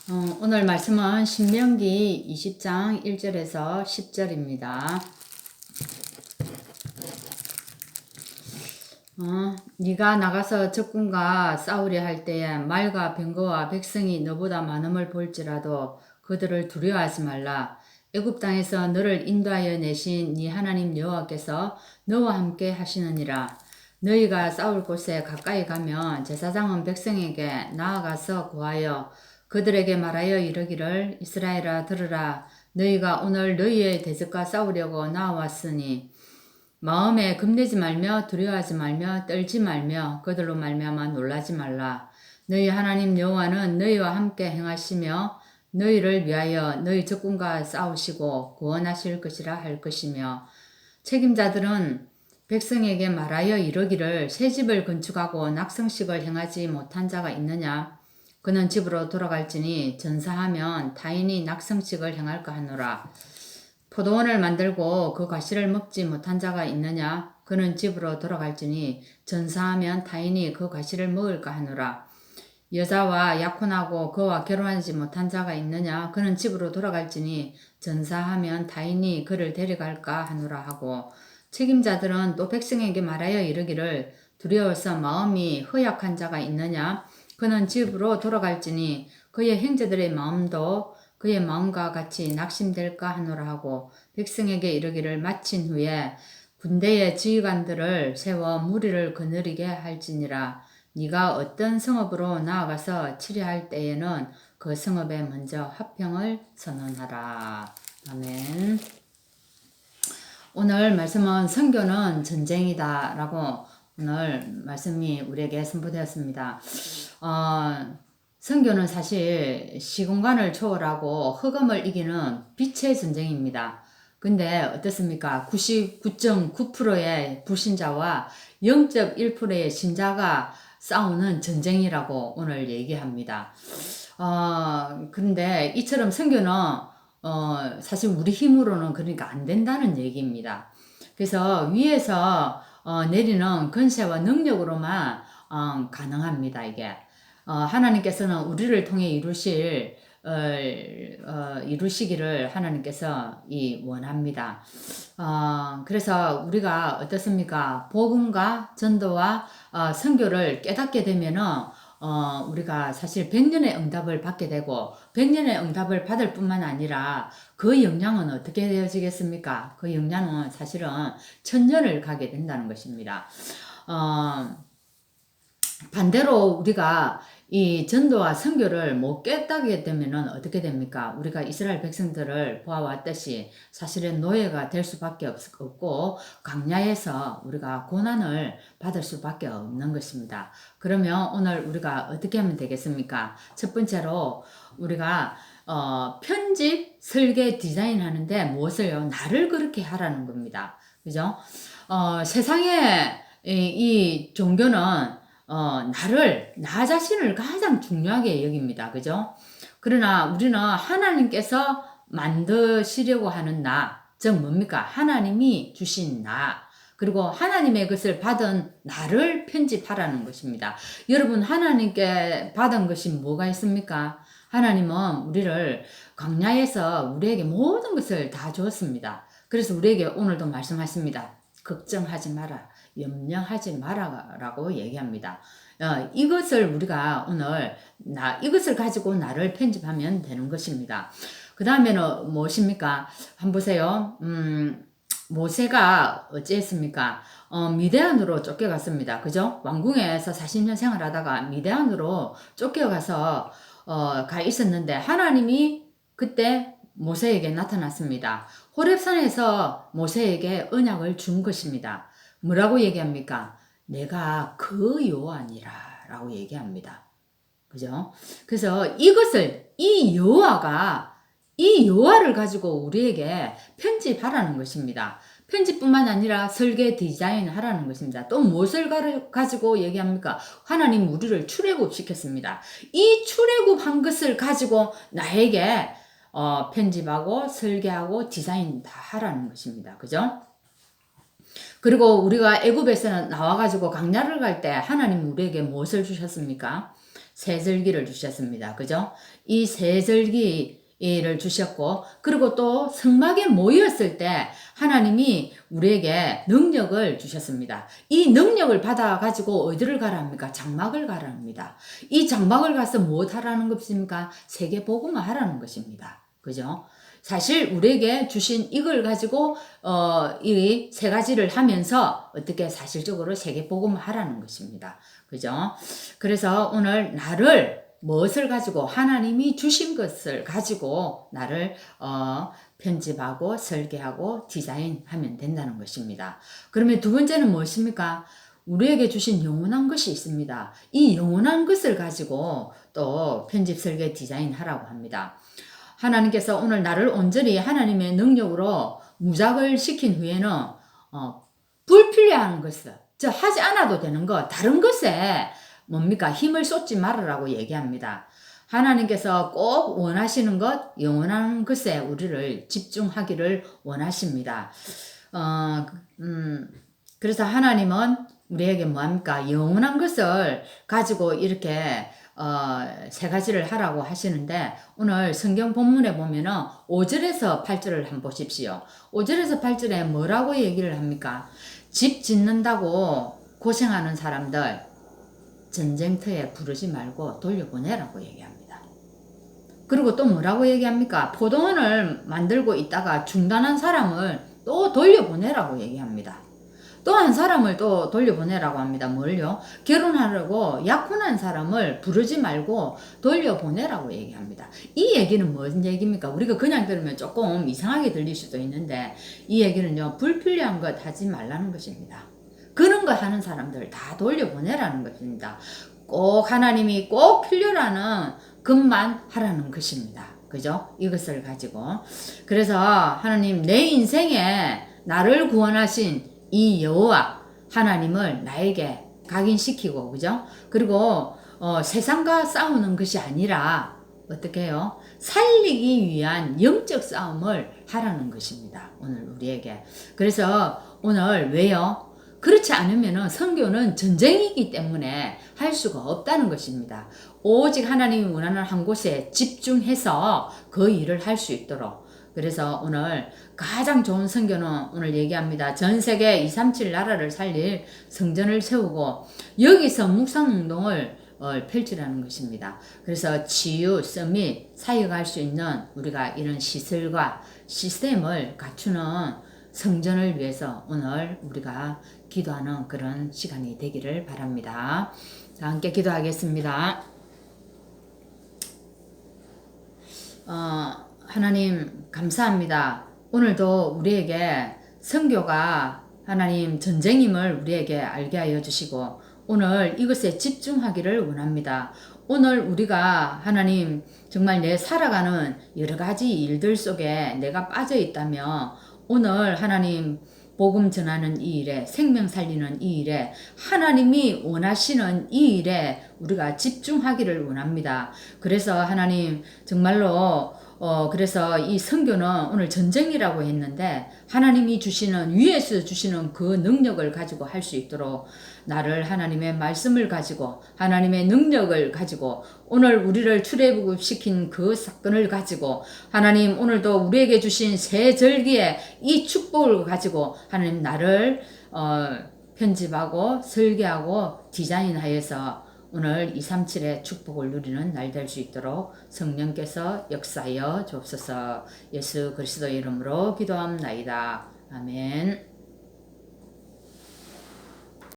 오늘 말씀은 신명기 20장 1절에서 10절입니다. 네가 나가서 적군과 싸우려 할 때에 말과 병거와 백성이 너보다 많음을 볼지라도 그들을 두려워하지 말라. 애굽 땅에서 너를 인도하여 내신 네 하나님 여호와께서 너와 함께 하시느니라. 너희가 싸울 곳에 가까이 가면 제사장은 백성에게 나아가서 구하여 그들에게 말하여 이르기를 이스라엘아 들으라. 너희가 오늘 너희의 대적과 싸우려고 나왔으니 마음에 겁내지 말며 두려워하지 말며 떨지 말며 그들로 말미암아 놀라지 말라. 너희 하나님 여호와는 너희와 함께 행하시며 너희를 위하여 너희 적군과 싸우시고 구원하실 것이라 할 것이며 책임자들은 백성에게 말하여 이르기를 새 집을 건축하고 낙성식을 행하지 못한 자가 있느냐? 그는 집으로 돌아갈지니 전사하면 타인이 낙성식을 행할까 하노라. 포도원을 만들고 그 과실을 먹지 못한 자가 있느냐? 그는 집으로 돌아갈지니 전사하면 타인이 그 과실을 먹을까 하노라. 여자와 약혼하고 그와 결혼하지 못한 자가 있느냐? 그는 집으로 돌아갈지니 전사하면 타인이 그를 데려갈까 하노라 하고 책임자들은 또 백성에게 말하여 이르기를 두려워서 마음이 허약한 자가 있느냐? 그는 집으로 돌아갈지니 그의 형제들의 마음도 그의 마음과 같이 낙심될까 하노라 하고 백성에게 이르기를 마친 후에 군대의 지휘관들을 세워 무리를 거느리게 할지니라. 네가 어떤 성읍으로 나아가서 치료할 때에는 그 성읍에 먼저 화평을 선언하라. 아멘. 오늘 말씀은 선교는 전쟁이다 라고 오늘 말씀이 우리에게 선포되었습니다. 선교는 사실 시공간을 초월하고 흑암을 이기는 빛의 전쟁입니다. 근데 어떻습니까? 99.9%의 불신자와 0.1%의 신자가 싸우는 전쟁이라고 오늘 얘기합니다. 그런데 이처럼 선교는 사실 우리 힘으로는 그러니까 안 된다는 얘기입니다. 그래서 위에서 내리는 권세와 능력으로만 가능합니다. 이게 하나님께서는 우리를 통해 이루시기를 하나님께서 원합니다. 그래서 우리가 어떻습니까? 복음과 전도와 선교를 깨닫게 되면은 우리가 사실 100년의 응답을 받게 되고 100년의 응답을 받을 뿐만 아니라 그 영향은 어떻게 되어지겠습니까? 그 영향은 사실은 1000년을 가게 된다는 것입니다. 반대로 우리가 이 전도와 선교를 못 깨닫게 되면은 어떻게 됩니까? 우리가 이스라엘 백성들을 보아왔듯이 사실은 노예가 될 수밖에 없고 광야에서 우리가 고난을 받을 수밖에 없는 것입니다. 그러면 오늘 우리가 어떻게 하면 되겠습니까? 첫 번째로 우리가 편집, 설계, 디자인 하는데 무엇을요? 나를 그렇게 하라는 겁니다. 그죠? 세상에 이 종교는 나 자신을 가장 중요하게 여깁니다. 그죠? 그러나 우리는 하나님께서 만드시려고 하는 나, 즉 뭡니까? 하나님이 주신 나, 그리고 하나님의 것을 받은 나를 편집하라는 것입니다. 여러분, 하나님께 받은 것이 뭐가 있습니까? 하나님은 우리를 광야에서 우리에게 모든 것을 다 주었습니다. 그래서 우리에게 오늘도 말씀하십니다. 걱정하지 마라. 염려하지 마라라고 얘기합니다. 이것을 우리가 오늘 이것을 가지고 나를 편집하면 되는 것입니다. 그 다음에는 무엇입니까? 한번 보세요. 모세가 어찌했습니까? 미디안으로 쫓겨갔습니다. 그죠? 왕궁에서 40년 생활하다가 미디안으로 쫓겨가서 가 있었는데 하나님이 그때 모세에게 나타났습니다. 호렙산에서 모세에게 언약을 준 것입니다. 뭐라고 얘기합니까? 내가 그 여호와니라 라고 얘기합니다. 그죠? 그래서 이 여호와를 가지고 우리에게 편집하라는 것입니다. 편집뿐만 아니라 설계, 디자인 하라는 것입니다. 또 무엇을 가지고 얘기합니까? 하나님 우리를 출애굽시켰습니다. 이 출애굽한 것을 가지고 나에게 편집하고 설계하고 디자인 다 하라는 것입니다. 그죠? 그리고 우리가 애굽에서는 나와가지고 광야를 갈 때 하나님 우리에게 무엇을 주셨습니까? 세절기를 주셨습니다. 그죠? 이 세절기를 주셨고, 그리고 또 성막에 모였을 때 하나님이 우리에게 능력을 주셨습니다. 이 능력을 받아가지고 어디를 가라 합니까? 장막을 가라 합니다. 이 장막을 가서 무엇 하라는 것입니까? 세계 복음을 하라는 것입니다. 그죠? 사실 우리에게 주신 이걸 가지고 이 세 가지를 하면서 어떻게 사실적으로 세계 복음을 하라는 것입니다. 그죠? 그래서 오늘 나를 무엇을 가지고 하나님이 주신 것을 가지고 나를 편집하고 설계하고 디자인하면 된다는 것입니다. 그러면 두 번째는 무엇입니까? 우리에게 주신 영원한 것이 있습니다. 이 영원한 것을 가지고 또 편집 설계 디자인하라고 합니다. 하나님께서 오늘 나를 온전히 하나님의 능력으로 무작을 시킨 후에는 불필요한 것을 하지 않아도 되는 것, 다른 것에 뭡니까? 힘을 쏟지 말으라고 얘기합니다. 하나님께서 꼭 원하시는 것, 영원한 것에 우리를 집중하기를 원하십니다. 그래서 하나님은 우리에게 뭐합니까? 영원한 것을 가지고 이렇게 세 가지를 하라고 하시는데, 오늘 성경 본문에 보면은 5절에서 8절을 한번 보십시오. 5절에서 8절에 뭐라고 얘기를 합니까? 집 짓는다고 고생하는 사람들 전쟁터에 부르지 말고 돌려보내라고 얘기합니다. 그리고 또 뭐라고 얘기합니까? 포도원을 만들고 있다가 중단한 사람을 또 돌려보내라고 얘기합니다. 또 한 사람을 또 돌려보내라고 합니다. 뭘요? 결혼하려고 약혼한 사람을 부르지 말고 돌려보내라고 얘기합니다. 이 얘기는 무슨 얘기입니까? 우리가 그냥 들으면 조금 이상하게 들릴 수도 있는데, 이 얘기는요, 불필요한 것 하지 말라는 것입니다. 그런 거 하는 사람들 다 돌려보내라는 것입니다. 꼭 하나님이 꼭 필요라는 것만 하라는 것입니다. 그죠? 이것을 가지고. 그래서 하나님, 내 인생에 나를 구원하신 이 여호와 하나님을 나에게 각인시키고, 그죠? 그리고 세상과 싸우는 것이 아니라 어떻게 해요? 살리기 위한 영적 싸움을 하라는 것입니다. 오늘 우리에게. 그래서 오늘 왜요? 그렇지 않으면 선교는 전쟁이기 때문에 할 수가 없다는 것입니다. 오직 하나님이 원하는 한 곳에 집중해서 그 일을 할 수 있도록. 그래서 오늘 가장 좋은 선교는 오늘 얘기합니다. 전 세계 237 나라를 살릴 성전을 세우고 여기서 묵상운동을 펼치라는 것입니다. 그래서 치유, 서밋, 사역할 수 있는 우리가 이런 시설과 시스템을 갖추는 성전을 위해서 오늘 우리가 기도하는 그런 시간이 되기를 바랍니다. 자, 함께 기도하겠습니다. 하나님 감사합니다. 오늘도 우리에게 선교가 하나님 전쟁임을 우리에게 알게 하여 주시고 오늘 이것에 집중하기를 원합니다. 오늘 우리가 하나님 정말 내 살아가는 여러 가지 일들 속에 내가 빠져 있다면 오늘 하나님 복음 전하는 이 일에, 생명 살리는 이 일에, 하나님이 원하시는 이 일에 우리가 집중하기를 원합니다. 그래서 하나님 정말로 그래서 이 선교는 오늘 전쟁이라고 했는데 하나님이 주시는, 위에서 주시는 그 능력을 가지고 할 수 있도록 나를 하나님의 말씀을 가지고 하나님의 능력을 가지고 오늘 우리를 출애굽시킨 그 사건을 가지고 하나님 오늘도 우리에게 주신 새 절기에 이 축복을 가지고 하나님 나를 편집하고 설계하고 디자인하여서 오늘 237의 축복을 누리는 날 될 수 있도록 성령께서 역사하여 주옵소서. 예수 그리스도의 이름으로 기도합나이다. 아멘.